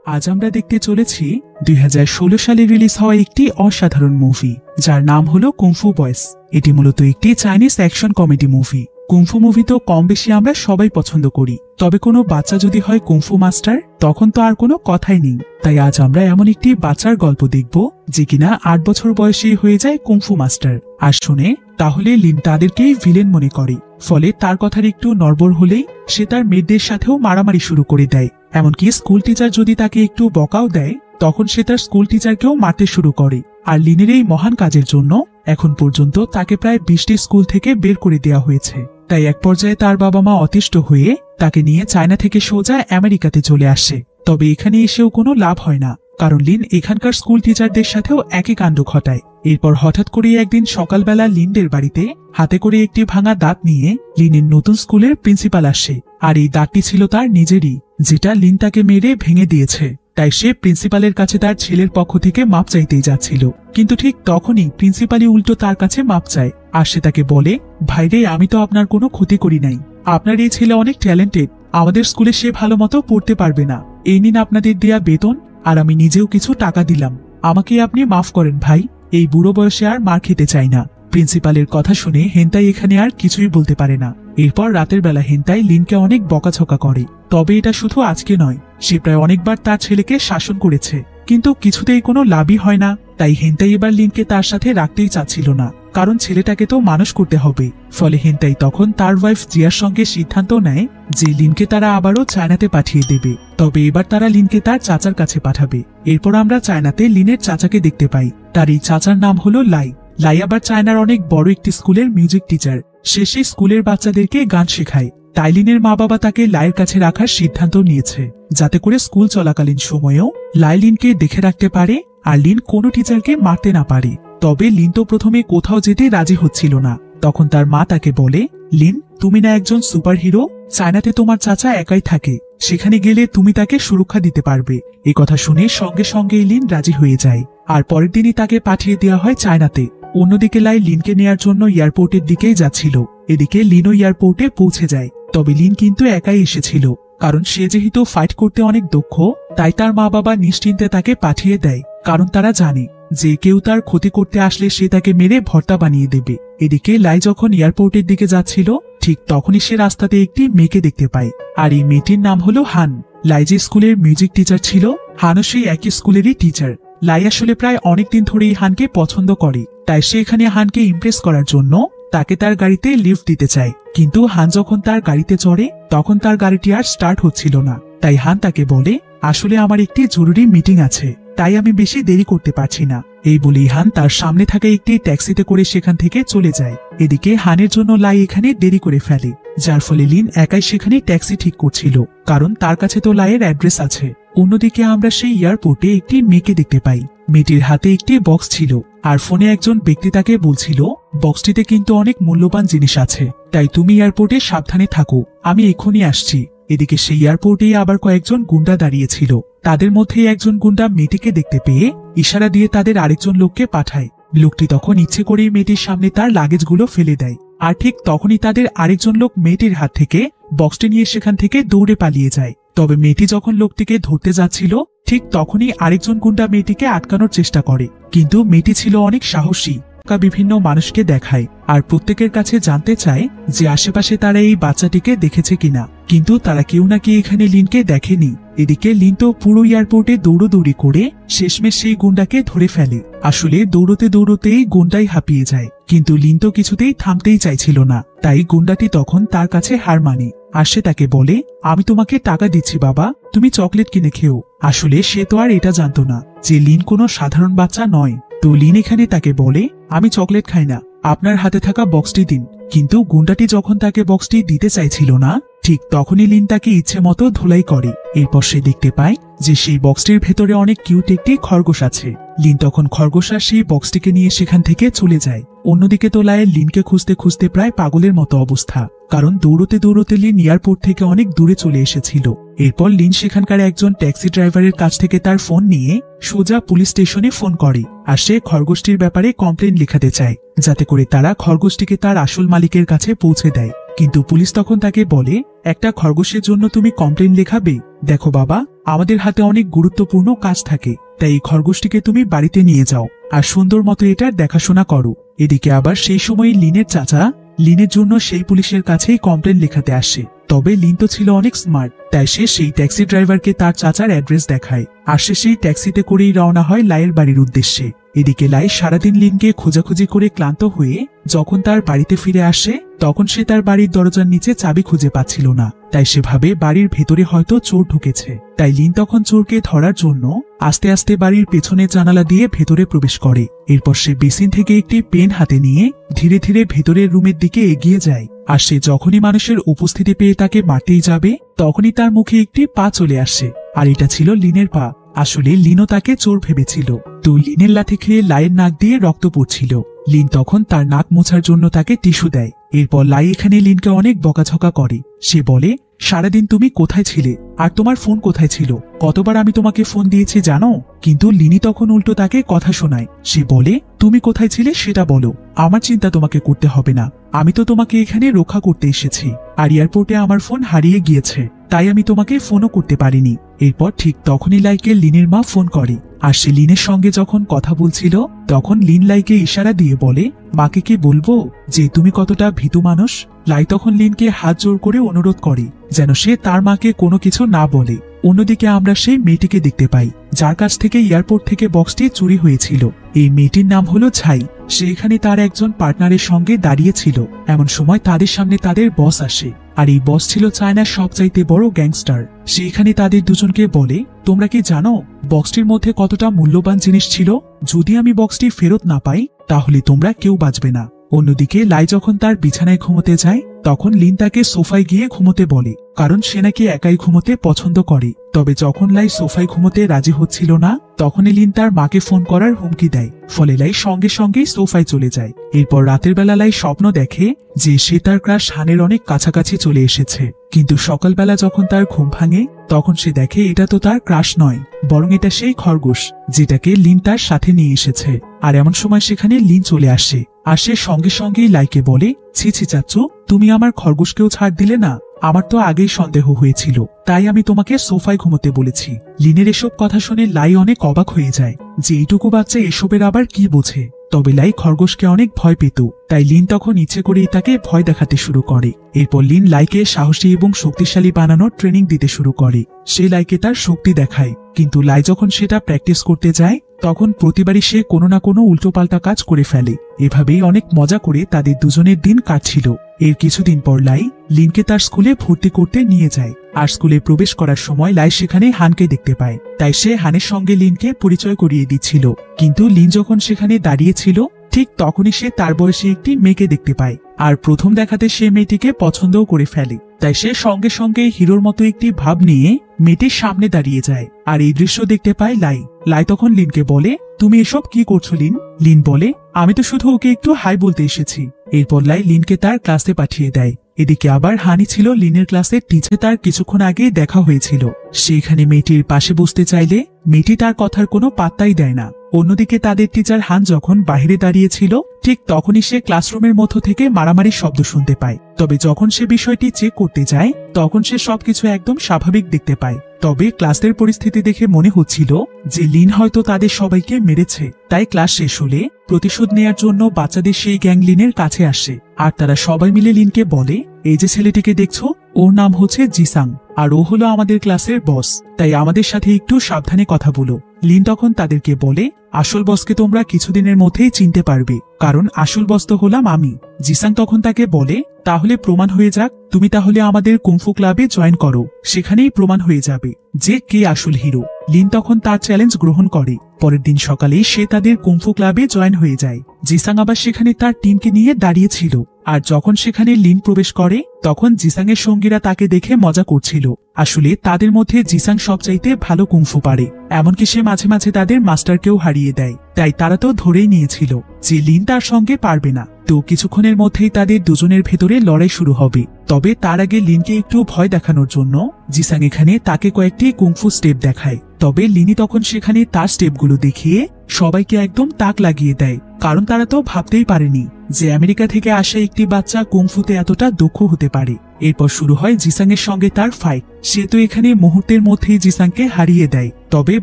আজ আমরা দেখতে চলেছি 2016 সালে রিলিজ হওয়া একটি অসাধারণ মুভি যার নাম হলো কুংফু বয়েজ। এটি মূলত একটি Chinese action comedy movie. Kung fu movie তো কম বেশি আমরা সবাই পছন্দ করি, তবে কোনো বাচ্চা যদি হয় কুংফু মাস্টার তখন তো আর কোনো কথাই নেই। তাই আজ আমরা এমন একটি বাচ্চার গল্প দেখব যে কিনা 8 বছর বয়সে হয়ে যায় কুংফু মাস্টার। আর শুনে তাহলে লিন তাদেরকেই ভিলেন মনে করে, ফলে তার কথার একটু নড়বড় হলেই সে তার মেয়েদের সাথেও মারামারি শুরু করে দেয়। এমনকি স্কুল টিচার যদি তাকে একটু বকাও দেয় তখন সে তার স্কুল টিচারকেও মারতে শুরু করে। আর লিনের এই মহান কাজের জন্য এখন পর্যন্ত তাকে প্রায় 20টি স্কুল থেকে বের করে দেওয়া হয়েছে। তাই এক পর্যায়ে তার বাবা মা অতিষ্ঠ হয়ে তাকে নিয়ে চায়না থেকে সোজা আমেরিকাতে চলে আসে। তবে এখানে এসেও কোনো লাভ হয় না, কারণ লিন এখানকার স্কুল টিচারদের সাথেও একই কাণ্ড ঘটায়। এরপর হঠাৎ করে একদিন সকালবেলা লিনদের বাড়িতে হাতে করে একটি ভাঙা দাঁত নিয়ে লিনের নতুন স্কুলের প্রিন্সিপাল আসে। আর এই দাঁতটি ছিল তার নিজেরই, যেটা লিন তাকে মেরে ভেঙে দিয়েছে। তাই সে প্রিন্সিপালের কাছে তার ছেলের পক্ষ থেকে মাপ চাইতেই যাচ্ছিল, কিন্তু ঠিক তখনই প্রিন্সিপালই উল্টো তার কাছে মাপ চায়। আর সে তাকে বলে, ভাইরে, আমি তো আপনার কোনো ক্ষতি করি নাই, আপনার এই ছেলে অনেক ট্যালেন্টেড, আমাদের স্কুলে সে ভালো মতো পড়তে পারবে না, এই নিন আপনাদের দেয়া বেতন, আর আমি নিজেও কিছু টাকা দিলাম, আমাকে আপনি মাফ করেন ভাই, এই বুড়ো বয়সে আর মার খেতে চাই না। প্রিন্সিপালের কথা শুনে হেন্তাই এখানে আর কিছুই বলতে পারে না। এরপর রাতের বেলা হেন্তাই লিনকে অনেক বকাঝকা করে। তবে এটা শুধু আজকে নয়, সে প্রায় অনেকবার তার ছেলেকে শাসন করেছে, কিন্তু কিছুতেই কোনো লাভই হয় না। তাই হেন্তাই এবার লিনকে তার সাথে রাখতেই চাচ্ছিল না, কারণ ছেলেটাকে তো মানুষ করতে হবে। ফলে হেন্তাই তখন তার ওয়াইফ জিয়ার সঙ্গে সিদ্ধান্ত নেয় যে লিনকে তারা আবারও চায়নাতে পাঠিয়ে দেবে। তবে এবার তারা লিনকে তার চাচার কাছে পাঠাবে। এরপর আমরা চায়নাতে লিনের চাচাকে দেখতে পাই। তার এই চাচার নাম হলো লাই। লাই আবার চায়নার অনেক বড় একটি স্কুলের মিউজিক টিচার। সে সেই স্কুলের বাচ্চাদেরকে গান শেখায়। তাই লিনের মা বাবা তাকে লাইয়ের কাছে রাখার সিদ্ধান্ত নিয়েছে, যাতে করে স্কুল চলাকালীন সময়েও লাই লিনকে দেখে রাখতে পারে আর লিন কোনো টিচারকে মারতে না পারে। তবে লিন তো প্রথমে কোথাও যেতে রাজি হচ্ছিল না। তখন তার মা তাকে বলে, লিন, তুমি না একজন সুপার হিরো, চায়নাতে তোমার চাচা একাই থাকে, সেখানে গেলে তুমি তাকে সুরক্ষা দিতে পারবে। এই কথা শুনে সঙ্গে সঙ্গে লিন রাজি হয়ে যায়। আর পরের দিনই তাকে পাঠিয়ে দেওয়া হয় চায়নাতে। অন্যদিকে লাই লিনকে নেয়ার জন্য এয়ারপোর্টের দিকেই যাচ্ছিল। এদিকে লিনও এয়ারপোর্টে পৌঁছে যায়। তবে লিন কিন্তু একাই এসেছিল, কারণ সে যেহেতু ফাইট করতে অনেক দক্ষ, তাই তার মা বাবা নিশ্চিন্তে তাকে পাঠিয়ে দেয়, কারণ তারা জানে যে কেউ তার ক্ষতি করতে আসলে সে তাকে মেরে ভর্তা বানিয়ে দেবে। এদিকে লাই যখন এয়ারপোর্টের দিকে যাচ্ছিল ঠিক তখনই সে রাস্তাতে একটি মেয়েকে দেখতে পায়। আর এই মেয়েটির নাম হলো হান। লাই যে স্কুলের মিউজিক টিচার ছিল, হানও সেই একই স্কুলেরই টিচার। লাই আসলে প্রায় অনেকদিন ধরেই হানকে পছন্দ করে, তাই সে এখানে হানকে ইমপ্রেস করার জন্য তাকে তার গাড়িতে লিফট দিতে চায়। কিন্তু হান যখন তার গাড়িতে চড়ে তখন তার গাড়িটি আর স্টার্ট হচ্ছিল না। তাই হান তাকে বলে, আসলে আমার একটি জরুরি মিটিং আছে, তাই আমি বেশি দেরি করতে পারছি না। এই বলেই হান তার সামনে থাকা একটি ট্যাক্সিতে করে সেখান থেকে চলে যায়। এদিকে হানের জন্য লাই এখানে দেরি করে ফেলে, যার ফলে লিন একাই সেখানে ট্যাক্সি ঠিক করছিল, কারণ তার কাছে তো লাইয়ের অ্যাড্রেস আছে। অন্যদিকে আমরা সেই এয়ারপোর্টে একটি মেয়েকে দেখতে পাই। মেয়েটির হাতে একটি বক্স ছিল, আর ফোনে একজন ব্যক্তি তাকে বলছিল, বক্সটিতে কিন্তু অনেক মূল্যবান জিনিস আছে, তাই তুমি এয়ারপোর্টে সাবধানে থাকো, আমি এখনই আসছি। এদিকে সেই এয়ারপোর্টে আবার কয়েকজন গুন্ডা দাঁড়িয়েছিল। তাদের মধ্যে একজন গুন্ডা মেয়েটিকে দেখতে পেয়ে ইশারা দিয়ে তাদের আরেকজন লোককে পাঠায়। লোকটি তখন ইচ্ছে করেই মেয়েটির সামনে তার লাগেজগুলো ফেলে দেয়। আর ঠিক তখনই তাদের আরেকজন লোক মেয়েটির হাত থেকে বক্সটি নিয়ে সেখান থেকে দৌড়ে পালিয়ে যায়। তবে মেয়েটি যখন লোকটিকে ধরতে যাচ্ছিল ঠিক তখনই আরেকজন গুন্ডা মেয়েটিকে আটকানোর চেষ্টা করে, কিন্তু মেয়েটি ছিল অনেক সাহসী। বিভিন্ন মানুষকে দেখায় আর প্রত্যেকের কাছে জানতে চায় যে আশেপাশে তারা এই বাচ্চাটিকে দেখেছে কিনা, কিন্তু তারা কেউ নাকি এখানে লিনকে দেখেনি। এদিকে লিন তো পুরো এয়ারপোর্টে দৌড়দৌড়ি করে শেষমেশ সেই গুন্ডাকে ধরে ফেলে। আসলে দৌড়তে দৌড়তেই গুন্ডাই হাঁপিয়ে যায়, কিন্তু লিন তো কিছুতেই থামতেই চাইছিল না। তাই গুন্ডাটি তখন তার কাছে হার মানে আর সে তাকে বলে, আমি তোমাকে টাকা দিচ্ছি বাবা, তুমি চকলেট কিনে খেও। আসলে সে তো আর এটা জানতো না যে লিন কোনো সাধারণ বাচ্চা নয়। তো লিন এখানে তাকে বলে, আমি চকলেট খাই না, আপনার হাতে থাকা বক্সটি দিন। কিন্তু গুন্ডাটি যখন তাকে বক্সটি দিতে চাইছিল না ঠিক তখনই লিন তাকে ইচ্ছে মতো ধুলাই করে। এরপর সে দেখতে পায় যে সেই বক্সটির ভেতরে অনেক কিউট একটি খরগোশ আছে। লিন তখন খরগোশ আর সেই বক্সটিকে নিয়ে সেখান থেকে চলে যায়। অন্যদিকে তো লায়ের লিনকে খুঁজতে খুঁজতে প্রায় পাগলের মতো অবস্থা, কারণ দৌড়তে দৌড়তে লিন এয়ারপোর্ট থেকে অনেক দূরে চলে এসেছিল। এরপর লিন সেখানকার একজন ট্যাক্সি ড্রাইভারের কাছ থেকে তার ফোন নিয়ে সোজা পুলিশ স্টেশনে ফোন করে আর সে খরগোশটির ব্যাপারে কমপ্লেন লেখাতে চায়, যাতে করে তারা খরগোশটিকে তার আসল মালিকের কাছে পৌঁছে দেয়। কিন্তু পুলিশ তখন তাকে বলে, একটা খরগোশের জন্য তুমি কমপ্লেন লেখাবে? দেখো বাবা, আমাদের হাতে অনেক গুরুত্বপূর্ণ কাজ থাকে, তাই এই খরগোশটিকে তুমি বাড়িতে নিয়ে যাও আর সুন্দর মতো এটার দেখাশোনা করো। এদিকে আবার সেই সময় লিনের চাচা লিনের জন্য সেই পুলিশের কাছেই কমপ্লেন লেখাতে আসে। তবে লিন তো ছিল অনেক স্মার্ট, তাই সে সেই ট্যাক্সি ড্রাইভারকে তার চাচার অ্যাড্রেস দেখায় আর সে সেই ট্যাক্সিতে করেই রওনা হয় লাইয়ের বাড়ির উদ্দেশ্যে। এদিকে লাই সারাদিন লিনকে খোঁজাখুঁজি করে ক্লান্ত হয়ে যখন তার বাড়িতে ফিরে আসে তখন সে তার বাড়ির দরজার নিচে চাবি খুঁজে পাচ্ছিল না, তাই সে ভাবে বাড়ির ভেতরে হয়তো চোর ঢুকেছে। তাই লিন তখন চোরকে ধরার জন্য আস্তে আস্তে বাড়ির পেছনের জানালা দিয়ে ভেতরে প্রবেশ করে। এরপর সে বেসিন থেকে একটি পেন হাতে নিয়ে ধীরে ধীরে ভেতরের রুমের দিকে এগিয়ে যায়। আর সে যখনই মানুষের উপস্থিতি পেয়ে তাকে মারতেই যাবে তখনই তার মুখে একটি পা চলে আসে, আর এটা ছিল লিনের পা। আসলে লিনও তাকে চোর ভেবেছিল। তো লিনের লাথি খেয়ে লাইয়ের নাক দিয়ে রক্ত পড়ছিল। লিন তখন তার নাক মোছার জন্য তাকে টিস্যু দেয়। এরপর লাই এখানে লিনকে অনেক বকাঝকা করে। সে বলে, সারাদিন তুমি কোথায় ছিলে আর তোমার ফোন কোথায় ছিল? কতবার আমি তোমাকে ফোন দিয়েছি জানো? কিন্তু লিনি তখন উল্টো তাকে কথা শোনায়। সে বলে, তুমি কোথায় ছিলে সেটা বলো, আমার চিন্তা তোমাকে করতে হবে না। আমি তো তোমাকে এখানে রক্ষা করতে এসেছি, আর এয়ারপোর্টে আমার ফোন হারিয়ে গিয়েছে, তাই আমি তোমাকে ফোনও করতে পারিনি। এরপর ঠিক তখনই লাইকে লিনের মা ফোন করে। আর সে লিনের সঙ্গে যখন কথা বলছিল তখন লিন লাইকে ইশারা দিয়ে বলে, মাকে কি বলবো যে তুমি কতটা ভীতু মানুষ? লাই তখন লিনকে হাত জোর করে অনুরোধ করে যেন সে তার মাকে কোনো কিছু না বলে। অন্যদিকে আমরা সেই মেয়েটিকে দেখতে পাই যার কাছ থেকে এয়ারপোর্ট থেকে বক্সটি চুরি হয়েছিল। এই মেয়েটির নাম হলো ছাই। সে এখানে তার একজন পার্টনারের সঙ্গে দাঁড়িয়েছিল। এমন সময় তাদের সামনে তাদের বস আসে, আর এই বস ছিল চায়নার সবচাইতে বড় গ্যাংস্টার। সে এখানে তাদের দুজনকে বলে, তোমরা কি জানো বক্সটির মধ্যে কতটা মূল্যবান জিনিস ছিল? যদি আমি বক্সটি ফেরত না পাই তাহলে তোমরা কেউ বাঁচবে না। অন্যদিকে লাই যখন তার বিছানায় ঘুমোতে যায় তখন লিন তাকে সোফায় গিয়ে ঘুমোতে বলে, কারণ সে নাকি একাই ঘুমোতে পছন্দ করে। তবে যখন লাই সোফায় ঘুমোতে রাজি হচ্ছিল না তখনই লিন তার মাকে ফোন করার হুমকি দেয়। ফলে লাই সঙ্গে সঙ্গেই সোফায় চলে যায়। এরপর রাতের বেলা লাই স্বপ্ন দেখে যে সে তার ক্রাশ হানের অনেক কাছাকাছি চলে এসেছে। কিন্তু সকালবেলা যখন তার ঘুম ভাঙে তখন সে দেখে এটা তো তার ক্রাশ নয়, বরং এটা সেই খরগোশ যেটাকে লিন তার সাথে নিয়ে এসেছে। আর এমন সময় সেখানে লিন চলে আসে, আর সে সঙ্গে সঙ্গেই লাইকে বলে, ছি ছি চাচ্চু, তুমি আমার খরগোশকেও ছাড় দিলে না? আমার তো আগেই সন্দেহ হয়েছিল, তাই আমি তোমাকে সোফায় ঘুমোতে বলেছি। লিনের এসব কথা শুনে লাই অনেক অবাক হয়ে যায় যে এইটুকু বাচ্চা এসবের আবার কি বোঝে। তবে লাই খরগোশকে অনেক ভয় পেত, তাই লিন তখন ইচ্ছে করেই তাকে ভয় দেখাতে শুরু করে। এরপর লিন লাইকে সাহসী এবং শক্তিশালী বানানোর ট্রেনিং দিতে শুরু করে। সে লাইকে তার শক্তি দেখায়, কিন্তু লাই যখন সেটা প্র্যাকটিস করতে যায় তখন প্রতিবারই সে কোনো না কোনো উল্টোপাল্টা কাজ করে ফেলে। এভাবেই অনেক মজা করে তাদের দুজনের দিন কাটছিল। এর কিছুদিন পর লাই লিনকে তার স্কুলে ভর্তি করতে নিয়ে যায়। আর স্কুলে প্রবেশ করার সময় লাই সেখানে হানকে দেখতে পায়, তাই সে হানের সঙ্গে লিনকে পরিচয় করিয়ে দিচ্ছিল। কিন্তু লিন যখন সেখানে দাঁড়িয়েছিল ঠিক তখনই সে তার বয়সে একটি মেয়েকে দেখতে পায়, আর প্রথম দেখাতে সে মেয়েটিকে পছন্দও করে ফেলে। তাই সে সঙ্গে সঙ্গে হিরোর মতো একটি ভাব নিয়ে মেয়েটির সামনে দাঁড়িয়ে যায়। আর এই দৃশ্য দেখতে পায় লাই। লাই তখন লিনকে বলে, তুমি এসব কি করছো লিন? লিন বলে, আমি তো শুধু ওকে একটু হাই বলতে এসেছি। এরপর লাই লিনকে তার ক্লাসে পাঠিয়ে দেয়। এদিকে আবার হানি ছিল লিনের ক্লাসের টিচার, তার কিছুক্ষণ আগে দেখা হয়েছিল। সেখানে মেয়েটির পাশে বসতে চাইলে মেয়েটি তার কথার কোনো পাত্তাই দেয় না। অন্যদিকে তাদের টিচার হান যখন বাইরে দাঁড়িয়েছিল ঠিক তখনই সে ক্লাসরুমের মধ্য থেকে মারামারির শব্দ শুনতে পায়। তবে যখন সে বিষয়টি চেক করতে যায় তখন সে সবকিছু একদম স্বাভাবিক দেখতে পায়। তবে ক্লাসের পরিস্থিতি দেখে মনে হচ্ছিল যে লিন হয়তো তাদের সবাইকে মেরেছে। তাই ক্লাস শেষ হলে প্রতিশোধ নেয়ার জন্য বাচ্চাদের সেই গ্যাং লিনের কাছে আসে, আর তারা সবাই মিলে লিনকে বলে, এই যে ছেলেটিকে দেখছো ওর নাম হচ্ছে জিসাং, আর ও হলো আমাদের ক্লাসের বস, তাই আমাদের সাথে একটু সাবধানে কথা বলো। লিন তখন তাদেরকে বলে, আসল বসকে তোমরা কিছুদিনের মধ্যেই চিনতে পারবে, কারণ আসল বস তো হলাম আমি। জিসাং তখন তাকে বলে, তাহলে প্রমাণ হয়ে যাক, তুমি তাহলে আমাদের কুংফু ক্লাবে জয়েন করো, সেখানেই প্রমাণ হয়ে যাবে যে কে আসল হিরো। লিন তখন তার চ্যালেঞ্জ গ্রহণ করে। পরের দিন সকালে সে তাদের কুংফু ক্লাবে জয়েন হয়ে যায়। জিসাং আবার সেখানে তার টিমকে নিয়ে দাঁড়িয়েছিল, আর যখন সেখানে লিন প্রবেশ করে তখন জিসাং এর সঙ্গীরা তাকে দেখে মজা করছিল। আসলে তাদের মধ্যে জিসাং সবচাইতে ভালো কুংফু পারে, এমনকি সে মাঝে মাঝে তাদের মাস্টারকেও হারিয়ে দেয়। তাই তারা তো ধরেই নিয়েছিল যে লিন তার সঙ্গে পারবে না। তো কিছুক্ষণের মধ্যেই তাদের দুজনের ভেতরে লড়াই শুরু হবে। তবে তার আগে লিনকে একটু ভয় দেখানোর জন্য জিসাং এখানে তাকে কয়েকটি কুংফু স্টেপ দেখায়। তবে লিনি তখন সেখানে তার স্টেপগুলো দেখিয়ে সবাইকে একদম তাক লাগিয়ে দেয়, কারণ তারা তো ভাবতেই পারেনি যে আমেরিকা থেকে আসা একটি বাচ্চা কুংফুতে এতটা দক্ষ হতে হতে পারে। এরপর শুরু হয় জিসাং এর সঙ্গে তার ফাইট। সে তো এখানে মুহূর্তের মধ্যেই জিসাংকে হারিয়ে দেয়। তবে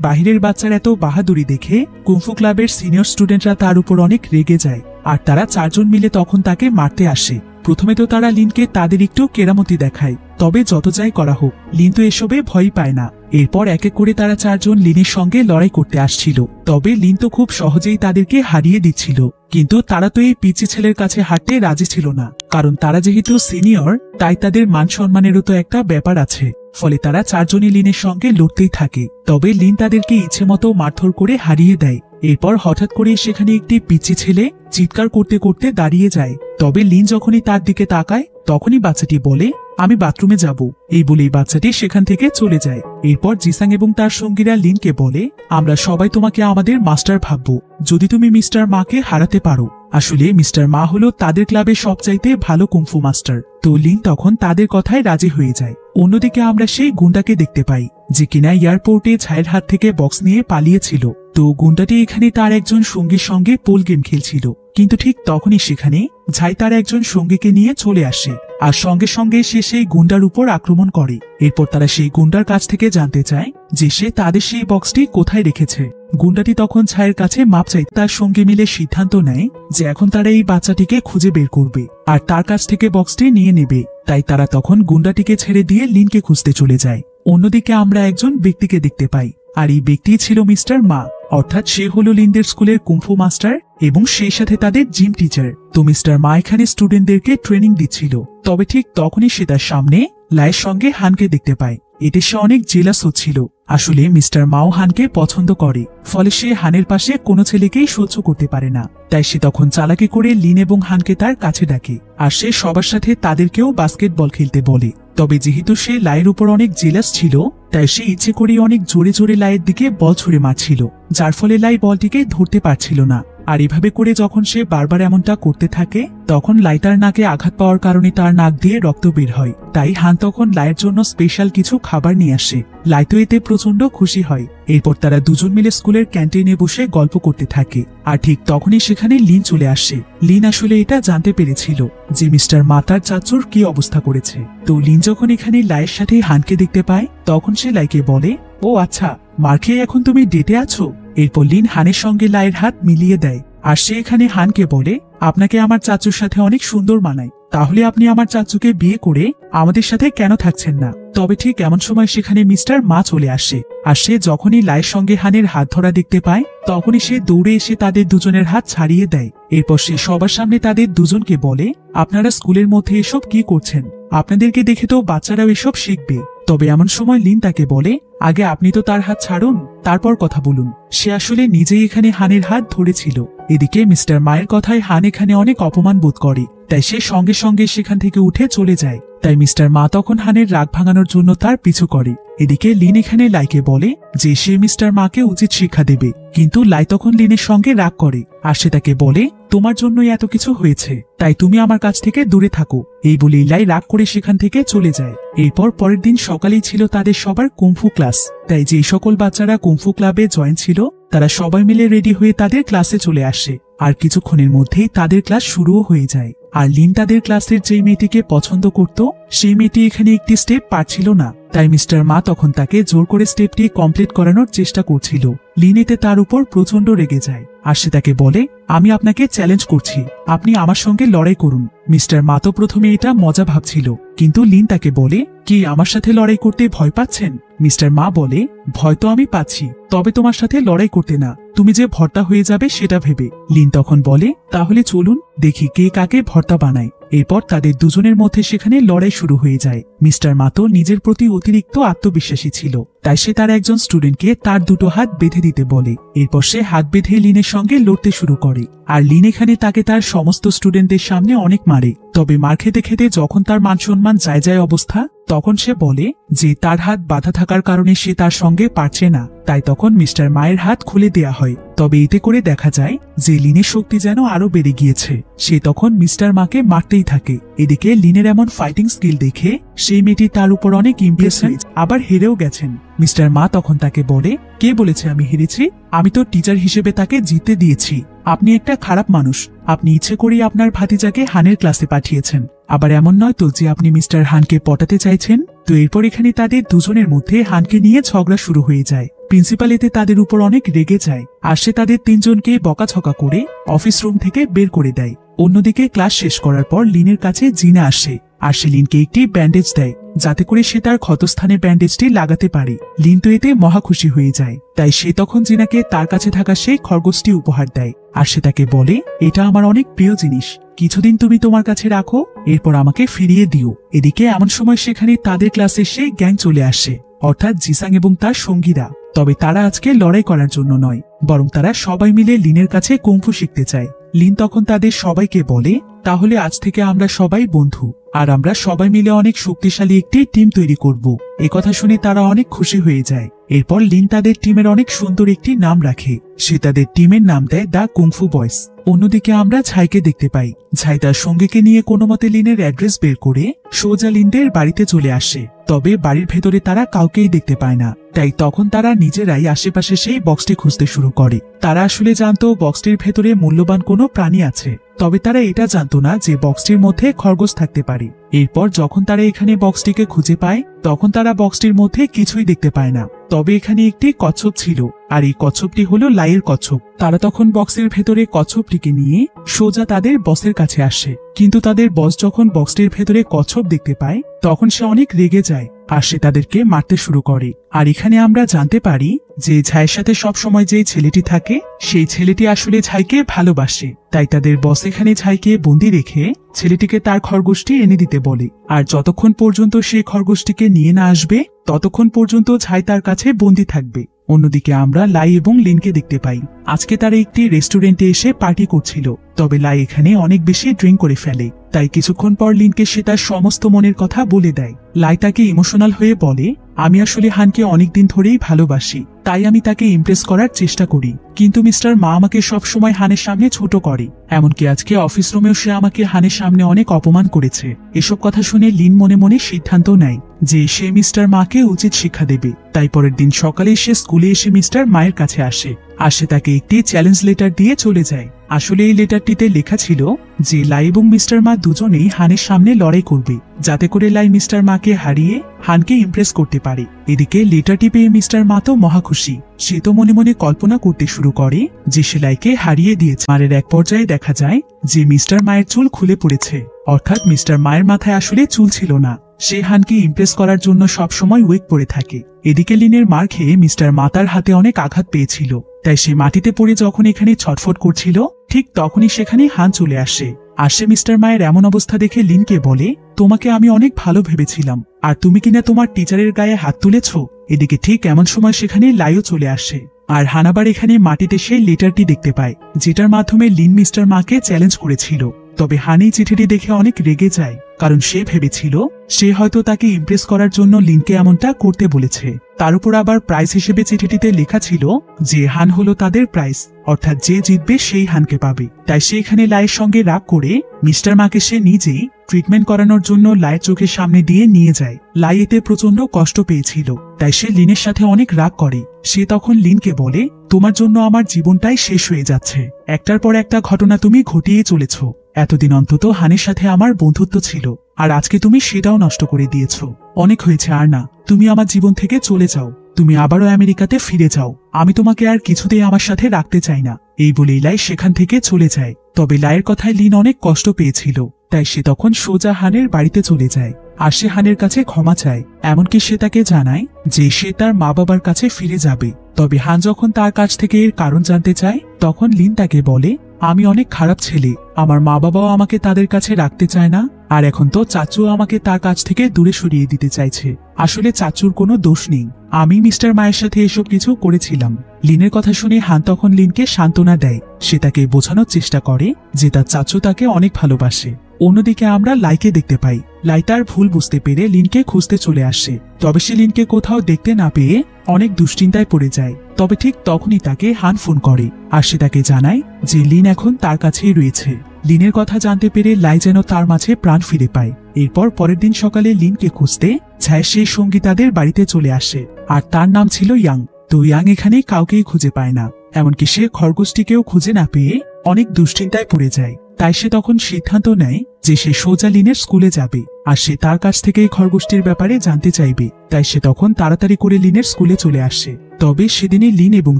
বাহিরের বাচ্চার এত বাহাদুরি দেখে কুংফু ক্লাবের সিনিয়র স্টুডেন্টরা তার উপর অনেক রেগে যায়, আর তারা 4 জন মিলে তখন তাকে মারতে আসে। প্রথমে তো তারা লিনকে তাদের একটু কেরামতি দেখায়, তবে যত যাই করা হোক লিন তো এসবে ভয় পায় না। এরপর এক এক করে তারা 4 জন লিনের সঙ্গে লড়াই করতে আসছিল। তবে লিন তো খুব সহজেই তাদেরকে হারিয়ে দিচ্ছিল, কিন্তু তারা তো এই পিচি ছেলের কাছে হারতে রাজি ছিল না, কারণ তারা যেহেতু সিনিয়র তাই তাদের মান সম্মানেরও তো একটা ব্যাপার আছে। ফলে তারা 4 জনই লিনের সঙ্গে লড়তেই থাকে। তবে লিন তাদেরকে ইচ্ছে মতো মারধর করে হারিয়ে দেয়। এরপর হঠাৎ করে সেখানে একটি পিচি ছেলে চিৎকার করতে করতে দাঁড়িয়ে যায়। তবে লিন যখনই তার দিকে তাকায় তখনই বাচ্চাটি বলে, আমি বাথরুমে যাব। এই বলেই বাচ্চাটি সেখান থেকে চলে যায়। এরপর জিসাং এবং তার সঙ্গীরা লিনকে বলে, আমরা সবাই তোমাকে আমাদের মাস্টার ভাববো যদি তুমি মিস্টার মাকে হারাতে পারো। আসলে মিস্টার মা হলো তাদের ক্লাবের সবচাইতে ভালো কুংফু মাস্টার। তো লিন তখন তাদের কথায় রাজি হয়ে যায়। অন্যদিকে আমরা সেই গুন্ডাকে দেখতে পাই যে কিনা এয়ারপোর্টে ছায়ের হাত থেকে বক্স নিয়ে পালিয়েছিল। তো গুন্ডাটি এখানে তার একজন সঙ্গীর সঙ্গে পোল গেম খেলছিল, কিন্তু ঠিক তখনই সেখানে ঝাই তার একজন সঙ্গীকে নিয়ে চলে আসে, আর সঙ্গে সঙ্গে সে সেই গুন্ডার উপর আক্রমণ করে। এরপর তারা সেই গুন্ডার কাছ থেকে জানতে চায় যে সে তাদের সেই বক্সটি কোথায় রেখেছে। গুন্ডাটি তখন ছায়ের কাছে মাপ চাই। তার সঙ্গে মিলে সিদ্ধান্ত নেয় যে এখন তারা এই বাচ্চাটিকে খুঁজে বের করবে আর তার কাছ থেকে বক্সটি নিয়ে নেবে। তাই তারা তখন গুন্ডাটিকে ছেড়ে দিয়ে লিনকে খুঁজতে চলে যায়। অন্যদিকে আমরা একজন ব্যক্তিকে দেখতে পাই, আর এই ব্যক্তি ছিল মিস্টার মা, অর্থাৎ সে হলো লিনদের স্কুলের কুংফু মাস্টার এবং সেই সাথে তাদের জিম টিচার। তো মিস্টার মা এখানে স্টুডেন্টদেরকে ট্রেনিং দিচ্ছিল। তবে ঠিক তখনই সে তার সামনে লাইয়ের সঙ্গে হানকে দেখতে পায়। এতে সে অনেক জেলাস হচ্ছিল। আসলে মিস্টার মাও হানকে পছন্দ করে, ফলে সে হানের পাশে কোনো ছেলেকেই সহ্য করতে পারে না। তাই সে তখন চালাকি করে লিন এবং হানকে তার কাছে ডাকে, আর সে সবার সাথে তাদেরকেও বাস্কেটবল খেলতে বলে। তবে যেহেতু সে লাইয়ের উপর অনেক জেলাস ছিল, তাই সে ইচ্ছে করে অনেক জোরে জোরে লাইয়ের দিকে বল ছুড়ে মারছিল, যার ফলে লাই বলটিকে ধরতে পারছিল না। আর এভাবে করে যখন সে বারবার এমনটা করতে থাকে তখন লাই তার নাকে আঘাত পাওয়ার কারণে তার নাক দিয়ে রক্ত বের হয়। তাই হান তখন লাইয়ের জন্য স্পেশাল কিছু খাবার নিয়ে আসে। লাই তো এতে প্রচন্ড খুশি হয়। এরপর তারা দুজন মিলে স্কুলের ক্যান্টিনে বসে গল্প করতে থাকে, আর ঠিক তখনই সেখানে লিন চলে আসে। লিন আসলে এটা জানতে পেরেছিল যে মিস্টার মা তার চাচুর কি অবস্থা করেছে। তো লিন যখন এখানে লাইয়ের সাথে হানকে দেখতে পায় তখন সে লাইকে বলে, ও আচ্ছা, মার খেয়ে এখন তুমি ডেটে আছো। এরপর লিন হানের সঙ্গে লাইয়ের হাত মিলিয়ে দেয়, আর সে এখানে হানকে বলে, আপনাকে আমার চাচুর সাথে অনেক সুন্দর মানায়, তাহলে আপনি আমার চাচুকে বিয়ে করে আমাদের সাথে কেন থাকছেন না। তবে ঠিক এমন সময় সেখানে মিস্টার মা চলে আসে, আর সে যখনই লাইয়ের সঙ্গে হানের হাত ধরা দেখতে পায় তখনই সে দৌড়ে এসে তাদের দুজনের হাত ছাড়িয়ে দেয়। এরপর সে সবার সামনে তাদের দুজনকে বলে, আপনারা স্কুলের মধ্যে এসব কি করছেন? আপনাদেরকে দেখে তো বাচ্চারাও এসব শিখবে। তবে এমন সময় লিন তাকে বলে, আগে আপনি তো তার হাত ছাড়ুন, তারপর কথা বলুন। সে আসলে নিজেই এখানে হানের হাত ধরেছিল। এদিকে মিস্টার মায়ের কথায় হান এখানে অনেক অপমান বোধ করে, তাই সে সঙ্গে সঙ্গে সেখান থেকে উঠে চলে যায়। তাই মিস্টার মা তখন হানের রাগ ভাঙানোর জন্য তার পিছু করে। এদিকে লিন এখানে লাইকে বলে যে সে মিস্টার মাকে উচিত শিক্ষা দেবে, কিন্তু লাই তখন লিনের সঙ্গে রাগ করে, আর সে তাকে বলে, তোমার জন্যই এত কিছু হয়েছে, তাই তুমি আমার কাছ থেকে দূরে থাকো। এই বলে লাই রাগ করে সেখান থেকে চলে যায়। এরপর পরের দিন সকালেই ছিল তাদের সবার কুংফু ক্লাস। তাই যে সকল বাচ্চারা কুংফু ক্লাবে জয়েন ছিল তারা সবাই মিলে রেডি হয়ে তাদের ক্লাসে চলে আসে, আর কিছুক্ষণের মধ্যেই তাদের ক্লাস শুরুও হয়ে যায়। আর লিন তাদের ক্লাসের যে মেয়েটিকে পছন্দ করত সেই মেয়েটি এখানে একটি স্টেপ পারছিল না, তাই মিস্টার মা তখন তাকে জোর করে স্টেপটি কমপ্লিট করানোর চেষ্টা করছিল। লিন এতে তার উপর প্রচন্ড রেগে যায়, আর সে তাকে বলে, আমি আপনাকে চ্যালেঞ্জ করছি, আপনি আমার সঙ্গে লড়াই করুন। মিস্টার মা তো প্রথমে এটা মজা ভাবছিল, কিন্তু লিন তাকে বলে, কি আমার সাথে লড়াই করতে ভয় পাচ্ছেন? মিস্টার মা বলে, ভয় তো আমি পাচ্ছি, তবে তোমার সাথে লড়াই করতে না, তুমি যে ভর্তা হয়ে যাবে সেটা ভেবে। লিন তখন বলে, তাহলে চলুন দেখি কে কাকে ভর্তা বানায়। এরপর তাদের দুজনের মধ্যে সেখানে লড়াই শুরু হয়ে যায়। মিস্টার মা তো নিজের প্রতি অতিরিক্ত আত্মবিশ্বাসী ছিল, তাই সে তার একজন স্টুডেন্টকে তার দুটো হাত বেঁধে দিতে বলে। এরপর সে হাত বেঁধে লিনের সঙ্গে লড়তে শুরু করে, আর লিন এখানে তাকে তার সমস্ত স্টুডেন্টদের সামনে অনেক মারে। তবে মার খেতে খেতে যখন তার মান সম্মান যায় অবস্থা, তখন সে বলে যে তার হাত বাঁধা থাকার কারণে সে তার সঙ্গে পারছে না। তাই তখন মিস্টার মায়ের হাত খুলে দেয়া হয়। তবে এতে করে দেখা যায় যে লিনের শক্তি যেন আরো বেড়ে গিয়েছে। সে তখন মিস্টার মাকে মারতেই থাকে। এদিকে লিনের এমন ফাইটিং স্কিল দেখে সেই মেয়েটি তার উপর অনেক ইমপ্রেস হয়ে আবার হেরেও গেছেন। মিস্টার মা তখন তাকে বলে, কে বলেছে আমি হেরেছি? আমি তো টিচার হিসেবে তাকে জিততে দিয়েছি। আপনি একটা খারাপ মানুষ, আপনি ইচ্ছে করেই আপনার ভাতিজাকে হানের ক্লাসে পাঠিয়েছেন। আবার এমন নয় তো যে আপনি মিস্টার হানকে পটাতে চাইছেন। তো এরপর এখানে তাদের দুজনের মধ্যে হানকে নিয়ে ঝগড়া শুরু হয়ে যায়। প্রিন্সিপাল এতে তাদের উপর অনেক রেগে যায় আর সে তাদের তিনজনকে বকাঝকা করে অফিস রুম থেকে বের করে দেয়। অন্যদিকে ক্লাস শেষ করার পর লিনের কাছে জিনা আসে আর সে লিনকে একটি ব্যান্ডেজ দেয় যাতে করে সে তার ক্ষতস্থানে ব্যান্ডেজটি লাগাতে পারে। লিন তো এতে মহা খুশি হয়ে যায়, তাই সে তখন জিনাকে তার কাছে থাকা সেই খরগোশটি উপহার দেয় আর সে তাকে বলে, এটা আমার অনেক প্রিয় জিনিস, কিছুদিন তুমি তোমার কাছে রাখো, এরপর আমাকে ফিরিয়ে দিও। এদিকে এমন সময় সেখানে তাদের ক্লাসে সেই গ্যাং চলে আসে, অর্থাৎ জিসাং এবং তার সঙ্গীরা। তবে তারা আজকে লড়াই করার জন্য নয়, বরং তারা সবাই মিলে লিনের কাছে কুংফু শিখতে চায়। লিন তখন তাদের সবাইকে বলে, তাহলে আজ থেকে আমরা সবাই বন্ধু আর আমরা সবাই মিলে অনেক শক্তিশালী একটি টিম তৈরি করব। একথা শুনে তারা অনেক খুশি হয়ে যায়। এরপর লিন তাদের টিমের অনেক সুন্দর একটি নাম রাখে, সে তাদের টিমের নাম দেয় দ্য কুংফু বয়েস। অন্যদিকে আমরা ঝাইকে দেখতে পাই, ঝাই তার সঙ্গীকে নিয়ে কোনো মতে লিনের অ্যাড্রেস বের করে সোজা লিনদের বাড়িতে চলে আসে। তবে বাড়ির ভেতরে তারা কাউকেই দেখতে পায় না, তাই তখন তারা নিজেরাই আশেপাশে সেই বক্সটি খুঁজতে শুরু করে। তারা আসলে জানতো বক্সটির ভেতরে মূল্যবান কোনো প্রাণী আছে, তবে তারা এটা জানতো না যে বক্সটির মধ্যে খরগোশ থাকতে পারে। এরপর যখন তারা এখানে বক্সটিকে খুঁজে পায় তখন তারা বক্সটির মধ্যে কিছুই দেখতে পায় না, তবে এখানে একটি কচ্ছপ ছিল আর এই কচ্ছপটি হলো লাইয়ের কচ্ছপ। তারা তখন বক্সের ভেতরে কচ্ছপটিকে নিয়ে সোজা তাদের বসের কাছে আসে, কিন্তু তাদের বস যখন বক্সটির ভেতরে কচ্ছপ দেখতে পায় তখন সে অনেক রেগে যায় আর সে তাদেরকে মারতে শুরু করে। আর এখানে আমরা জানতে পারি যে ঝাইয়ের সাথে সবসময় যে ছেলেটি থাকে সেই ছেলেটি আসলে ঝাইকে ভালোবাসে, তাই তাদের বস এখানে ঝাইকে বন্দি রেখে ছেলেটিকে তার খরগোশটি এনে দিতে বলে। আর যতক্ষণ পর্যন্ত সেই খরগোশটিকে নিয়ে না আসবে ততক্ষণ পর্যন্ত ঝাই তার কাছে বন্দি থাকবে। অন্যদিকে আমরা লাই এবং লিনকে দেখতে পাই, আজকে তারা একটি রেস্টুরেন্টে এসে পার্টি করছিল। তবে লাই এখানে অনেক বেশি ড্রিঙ্ক করে ফেলে, তাই কিছুক্ষণ পর লিনকে সে তার সমস্ত মনের কথা বলে দেয়। লাই তাকে ইমোশনাল হয়ে বলে, আমি আসলে হানকে অনেকদিন ধরেই ভালোবাসি, তাই আমি তাকে ইমপ্রেস করার চেষ্টা করি, কিন্তু মিস্টার মা আমাকে সবসময় হানের সামনে ছোট করে, এমনকি আজকে অফিস রুমেও সে আমাকে হানের সামনে অনেক অপমান করেছে। এসব কথা শুনে লিন মনে মনে সিদ্ধান্ত নেয় যে সে মিস্টার মাকে উচিত শিক্ষা দেবে। তাই পরের দিন সকালে সে স্কুলে এসে মিস্টার মায়ের কাছে আসে আর সে তাকে একটি চ্যালেঞ্জ লেটার দিয়ে চলে যায়। আসলে এই লেটারটিতে লেখা ছিল যে লাই এবং মিস্টার মা দুজনেই হানের সামনে লড়াই করবে, যাতে করে লাই মিস্টার মাকে হারিয়ে হানকে ইমপ্রেস করতে পারে। এদিকে লেটারটি পেয়ে মিস্টার মা তো মহা খুশি, সে তো মনে মনে কল্পনা করতে শুরু করে যে সে লাইকে হারিয়ে দিয়েছে। মারের এক পর্যায়ে দেখা যায় যে মিস্টার মায়ের চুল খুলে পড়েছে, অর্থাৎ মিস্টার মায়ের মাথায় আসলে চুল ছিল না। সে হানকে ইমপ্রেস করার জন্য সবসময় উইক পরে থাকে। এদিকে লিনের মার খেয়ে মিস্টার মাতার হাতে অনেক আঘাত পেয়েছিল, তাই সে মাটিতে পড়ে যখন এখানে ছটফট করছিল ঠিক তখনই সেখানে হান চলে আসে। আর সে মিস্টার মায়ের এমন অবস্থা দেখে লিনকে বলে, তোমাকে আমি অনেক ভালো ভেবেছিলাম, আর তুমি কিনা তোমার টিচারের গায়ে হাত তুলেছ। এদিকে ঠিক এমন সময় সেখানে লাইও চলে আসে আর হানাবার এখানে মাটিতে সেই লেটারটি দেখতে পায় যেটার মাধ্যমে লিন মিস্টার মাকে চ্যালেঞ্জ করেছিল। তবে হানি চিঠিটি দেখে অনেক রেগে যায়, কারণ সে ভেবেছিল সে হয়তো তাকে ইমপ্রেস করার জন্য লিনকে এমনটা করতে বলেছে। তার উপর আবার প্রাইজ হিসেবে চিঠিটিতে লেখা ছিল যে হান হলো তাদের প্রাইজ, অর্থাৎ যে জিতবে সেই হানকে পাবে। তাই সে এখানে লাইয়ের সঙ্গে রাগ করে মিস্টার মাকে সে নিজেই ট্রিটমেন্ট করানোর জন্য লাইয়ের চোখের সামনে দিয়ে নিয়ে যায়। লাই এতে প্রচন্ড কষ্ট পেয়েছিল, তাই সে লিনের সাথে অনেক রাগ করে। সে তখন লিনকে বলে, তোমার জন্য আমার জীবনটাই শেষ হয়ে যাচ্ছে, একটার পর একটা ঘটনা তুমি ঘটিয়ে চলেছ। এতদিন অন্তত হানের সাথে আমার বন্ধুত্ব ছিল, আর আজকে তুমি সেটাও নষ্ট করে দিয়েছ। অনেক হয়েছে আর না, তুমি আমার জীবন থেকে চলে যাও, তুমি আবারও আমেরিকাতে ফিরে যাও, আমি তোমাকে আর কিছুতেই আমার সাথে রাখতে চাই না। এই বলেই লাই সেখান থেকে চলে যায়। তবে লাইয়ের কথায় লিন অনেক কষ্ট পেয়েছিল, তাই সে তখন সোজা হানের বাড়িতে চলে যায় আর সে হানের কাছে ক্ষমা চায়। এমনকি সে তাকে জানায় যে সে তার মা বাবার কাছে ফিরে যাবে। তবে হান যখন তার কাছ থেকে এর কারণ জানতে চায় তখন লিন তাকে বলে, আমি অনেক খারাপ ছেলে, আমার মা বাবাও আমাকে তাদের কাছে রাখতে চায় না, আর এখন তো চাচু আমাকে তার কাছ থেকে দূরে সরিয়ে দিতে চাইছে। আসলে চাচুর কোনো দোষ নেই, আমি মিস্টার মায়ের সাথে এসব কিছু করেছিলাম। লিনের কথা শুনে হান তখন লিনকে সান্ত্বনা দেয়, সে তাকে বোঝানোর চেষ্টা করে যে তার চাচু তাকে অনেক ভালোবাসে। অন্যদিকে আমরা লাইকে দেখতে পাই, লাই তার ভুল বুঝতে পেরে লিনকে খুঁজতে চলে আসে। তবে সে লিনকে কোথাও দেখতে না পেয়ে অনেক দুশ্চিন্তায় পড়ে যায়। তবে ঠিক তখনই তাকে হান ফোন করে আর সে তাকে জানায় যে লিন এখন তার কাছেই রয়েছে। লিনের কথা জানতে পেরে লাই যেন তার মাঝে প্রাণ ফিরে পায়। এরপর পরের দিন সকালে লিনকে খুঁজতে ছায় সেই সঙ্গী তাদের বাড়িতে চলে আসে, আর তার নাম ছিল ইয়াং। তো ইয়াং এখানে কাউকেই খুঁজে পায় না, এমনকি সে খরগোশটিকেও খুঁজে না পেয়ে অনেক দুশ্চিন্তায় পড়ে যায়। তাই সে তখন সিদ্ধান্ত নেয় যে সে সোজা লিনের স্কুলে যাবে আর সে তার কাছ থেকে এই খরগোশটির ব্যাপারে জানতে চাইবে। তাই সে তখন তাড়াতাড়ি করে লিনের স্কুলে চলে আসে। তবে সেদিনই লিন এবং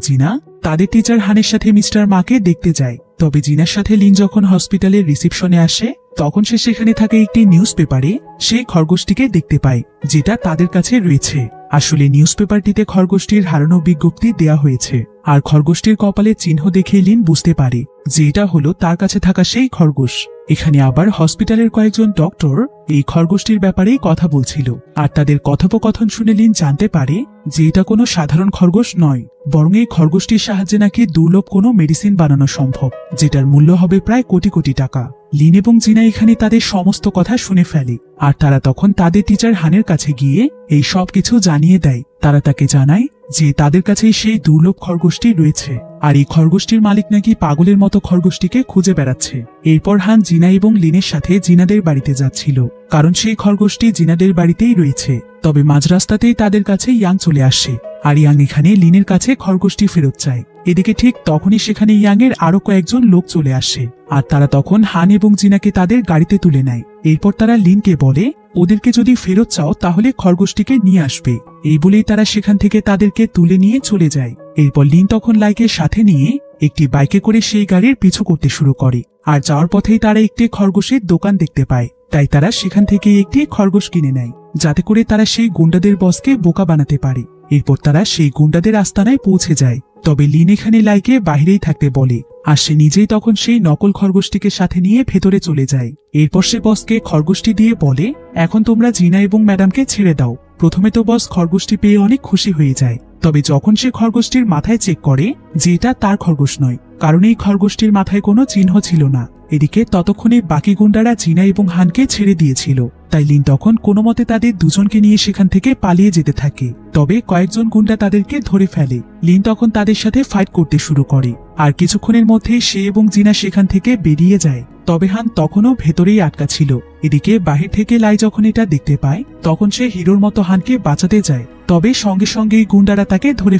জিনা তাদের টিচার হানের সাথে মিস্টার মাকে দেখতে যায়। তবে জিনার সাথে লিন যখন হসপিটালের রিসেপশনে আসে তখন সে সেখানে থাকা একটি নিউজ পেপারে সেই খরগোশটিকে দেখতে পায়, যেটা তাদের কাছে রয়েছে। আসলে নিউজ পেপারটিতে খরগোশটির হারানো বিজ্ঞপ্তি দেয়া হয়েছে, আর খরগোশটির কপালে চিহ্ন দেখে লিন বুঝতে পারে যে এটা হলো তার কাছে থাকা সেই খরগোশ। এখানে আবার হসপিটালের কয়েকজন ডক্টর এই খরগোশটির ব্যাপারেই কথা বলছিল, আর তাদের কথোপকথন শুনে লিন জানতে পারে যে এটা কোনো সাধারণ খরগোশ নয়, বরং এই খরগোশটির সাহায্যে নাকি দুর্লভ কোনো মেডিসিন বানানো সম্ভব, যেটার মূল্য হবে প্রায় কোটি কোটি টাকা। লিন এবং জিনা এখানে তাদের সমস্ত কথা শুনে ফেলে, আর তারা তখন তাদের টিচার হানের কাছে গিয়ে এই সব কিছু জানিয়ে দেয়। তারা তাকে জানায় যে তাদের কাছে সেই দুর্লভ খরগোশটি রয়েছে, আর এই খরগোশটির মালিক নাকি পাগলের মতো খরগোশটিকে খুঁজে বেড়াচ্ছে। এরপর হান জিনা এবং লিনের সাথে জিনাদের বাড়িতে যাচ্ছিল, কারণ সেই খরগোশটি জিনাদের বাড়িতেই রয়েছে। তবে মাঝ রাস্তাতেই তাদের কাছে ইয়াং চলে আসে, আর ইয়াং এখানে লিনের কাছে খরগোশটি ফেরত চায়। এদিকে ঠিক তখনই সেখানে ইয়াং এর আরো কয়েকজন লোক চলে আসে, আর তারা তখন হান এবং জিনাকে তাদের গাড়িতে তুলে নেয়। এরপর তারা লিনকে বলে ওদেরকে যদি ফেরত চাও তাহলে খরগোশটিকে নিয়ে আসবে। এই বলেই তারা সেখান থেকে তাদেরকে তুলে নিয়ে চলে যায়। এরপর লিন তখন লাইকের সাথে নিয়ে একটি বাইকে করে সেই গাড়ির পিছু করতে শুরু করে, আর যাওয়ার পথেই তারা একটি খরগোশের দোকান দেখতে পায়। তাই তারা সেখান থেকে একটি খরগোশ কিনে নেয়, যাতে করে তারা সেই গুন্ডাদের বসকে বোকা বানাতে পারে। এরপর তারা সেই গুন্ডাদের আস্তানায় পৌঁছে যায়। তবে লিন এখানে লাইকে বাহিরেই থাকতে বলে, আর সে নিজেই তখন সেই নকল খরগোশটিকে সাথে নিয়ে ভেতরে চলে যায়। এরপর সে বসকে খরগোশটি দিয়ে বলে এখন তোমরা জিনা এবং ম্যাডামকে ছেড়ে দাও। প্রথমে তো বস খরগোশটি পেয়ে অনেক খুশি হয়ে যায়, তবে যখন সে খরগোশটির মাথায় চেক করে যে এটা তার খরগোশ নয়, কারণ এই খরগোশটির মাথায় কোনো চিহ্ন ছিল না। এদিকে ততক্ষণে বাকি গুন্ডারা জিনা এবং হানকে ছেড়ে দিয়েছিল, তাই লিন তখন কোনো মতে তাদের দুজনকে নিয়ে সেখান থেকে পালিয়ে যেতে থাকে। তবে কয়েকজন গুন্ডা তাদেরকে ধরে ফেলে। লিন তখন তাদের সাথে ফাইট করতে শুরু করে, আর কিছুক্ষণের মধ্যেই সে এবং জিনা সেখান থেকে বেরিয়ে যায়। তবে হান তখনও ভেতরেই আটকা ছিল। এদিকে বাহির থেকে লাই যখন এটা দেখতে পায় তখন সে হিরোর মতো হানকে বাঁচাতে যায়, তবে সঙ্গে সঙ্গেই গুন্ডারা তাকে ধরে